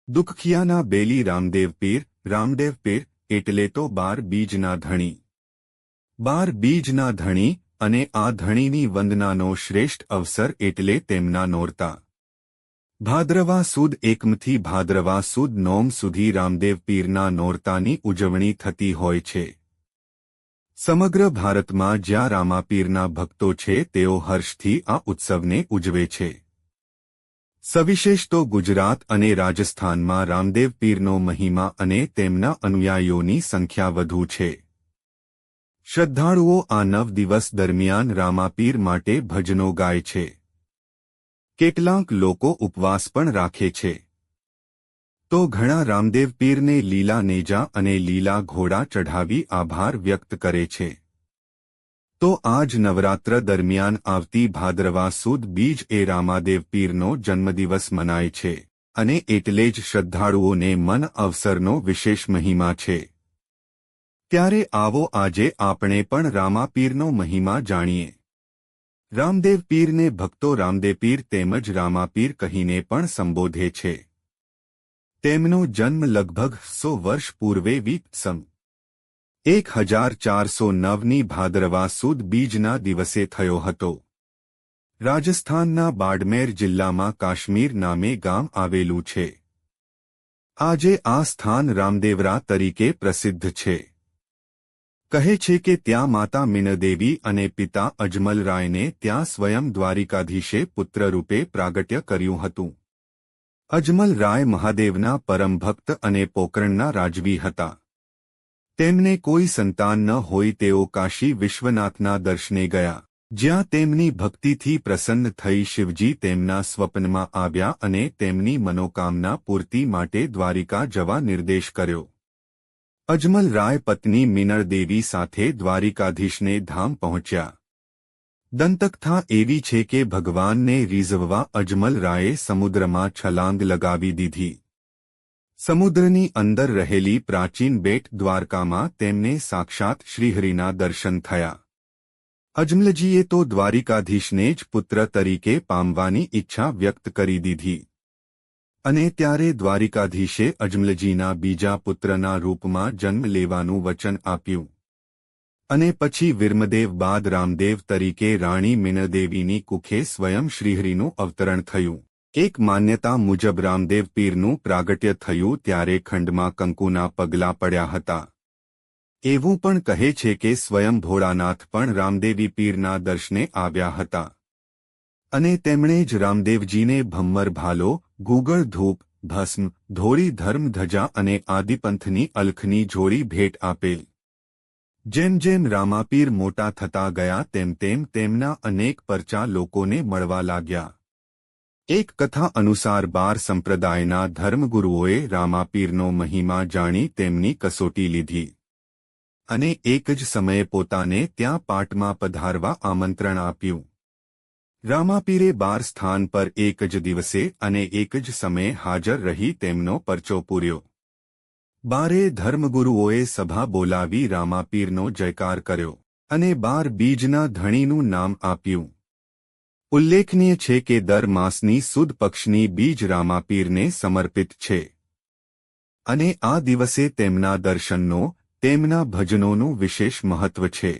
દુઃખિયાના બેલી રામદેવ પીર એટલે તો 12 બીજના ધણી. 12 બીજના ધણી અને આ ધણીની વંદનાનો શ્રેષ્ઠ અવસર એટલે તેમના નોરતા. ભાદ્રવા સુદ એકમથી ભાદ્રવા સુદ નોમ સુધી રામદેવ પીરના નોરતાની ઉજવણી થતી હોય છે. સમગ્ર ભારતમાં જ્યાં રામાપીરના ભક્તો છે તેઓ હર્ષથી આ ઉત્સવને ઉજવે છે. સવિશેષ તો ગુજરાત અને રાજસ્થાનમાં રામદેવ પીરનો મહિમા અને તેમના અનુયાયીઓની સંખ્યા વધુ છે. શ્રદ્ધાળુઓ આ 9 દિવસ દરમિયાન રામાપીર માટે ભજનો ગાય છે. કેટલાક લોકો ઉપવાસ પણ રાખે છે. તો ઘણા રામદેવ પીરને લીલા નેજા અને લીલા ઘોડા ચઢાવી આભાર વ્યક્ત કરે છે. તો આજ નવરાત્ર દરમિયાન આવતી ભાદ્રવા સુદ બીજ એ રામાદેવ પીરનો જન્મદિવસ મનાય છે અને એટલે જ શ્રદ્ધાળુઓને મન અવસરનો વિશેષ મહિમા છે. ત્યારે આવો આજે આપણે પણ રામાપીરનો મહિમા જાણીએ. રામદેવ પીરને ભક્તો રામદેપીર તેમજ રામાપીર કહીને પણ સંબોધે છે. તેમનો જન્મ લગભગ 100 વર્ષ પૂર્વે સન 1409ની ભાદરવા સુદ બીજના દિવસે થયો હતો. રાજસ્થાનના બાડમેર જિલ્લામાં કાશ્મીર નામે ગામ આવેલું છે. આજે આ સ્થાન રામદેવરા તરીકે પ્રસિદ્ધ છે. કહે છે કે ત્યાં માતા મીણદેવી અને પિતા અજમલરાયને ત્યાં સ્વયં દ્વારિકાધીશે પુત્ર રૂપે પ્રાગટ્ય કર્યું હતું. અજમલરાય મહાદેવના પરમ ભક્ત અને પોકરણના રાજવી હતા. તેમને કોઈ સંતાન ન હોય તેઓ કાશી વિશ્વનાથના દર્શને ગયા. જ્યાં તેમની ભક્તિથી પ્રસન્ન થઈ શિવજી તેમના સ્વપ્નમાં આવ્યા અને તેમની મનોકામના પૂર્તિ માટે દ્વારિકા જવા નિર્દેશ કર્યો. અજમલરાય પત્ની મીનળદેવી સાથે દ્વારિકાધીશને ધામ પહોંચ્યા. દંતકથા એવી છે કે ભગવાનને રીઝવવા અજમલરાયે સમુદ્રમાં છલાંગ લગાવી દીધી. સમુદ્રની અંદર રહેલી પ્રાચીન બેટ દ્વારકામાં તેમને સાક્ષાત શ્રીહરિના દર્શન થયા. અજમલજીએ તો દ્વારિકાધીશને જ પુત્ર તરીકે પામવાની ઈચ્છા વ્યક્ત કરી દીધી. અને ત્યારે દ્વારિકાધીશે અજમલજીના બીજા પુત્રના રૂપમાં જન્મ લેવાનું વચન આપ્યું. અને પછી વિર્મદેવ બાદ રામદેવ તરીકે રાણી મીણદેવીની કુખે સ્વયં શ્રીહરિનું અવતરણ થયું. એક માન્યતા મુજબ રામદેવ પીરનું પ્રાગટ્ય થયું ત્યારે ખંડમાં કંકુના પગલાં પડ્યા હતા. એવું પણ કહે છે કે સ્વયં ભોળાનાથ પણ રામદેવી પીરના દર્શને આવ્યા હતા. અને તેમણે જ રામદેવજીને ભમ્મર ભાલો, ગુગળ ધૂપ, ભસ્મ, ધોળી ધર્મ ધજા અને આદિપંથની અલખની જોડી ભેટ આપેલ. જેમ જેમ રામાપીર મોટા થતા ગયા તેમ તેમ તેમના અનેક પરચા લોકોને મળવા લાગ્યા. એક કથા અનુસાર 12 સંપ્રદાયના ધર્મગુરુઓએ રામાપીરનો મહિમા જાણી તેમની કસોટી લીધી. અને એક જ સમયે પોતાને ત્યાં પાટમાં પધારવા આમંત્રણ આપ્યું. રામાપીરે 12 સ્થાન પર એક જ દિવસે અને એક જ સમયે હાજર રહી તેમનો પરચો પૂર્યો. 12 ધર્મગુરુઓએ સભા બોલાવી રામાપીરનો જયકાર કર્યો અને 12 બીજના ધણીનું નામ આપ્યું. ઉલ્લેખનીય છે કે દર માસની સુદ પક્ષની બીજ રામાપીરને સમર્પિત છે. અને આ દિવસે તેમના દર્શનનો, તેમના ભજનોનું વિશેષ મહત્વ છે.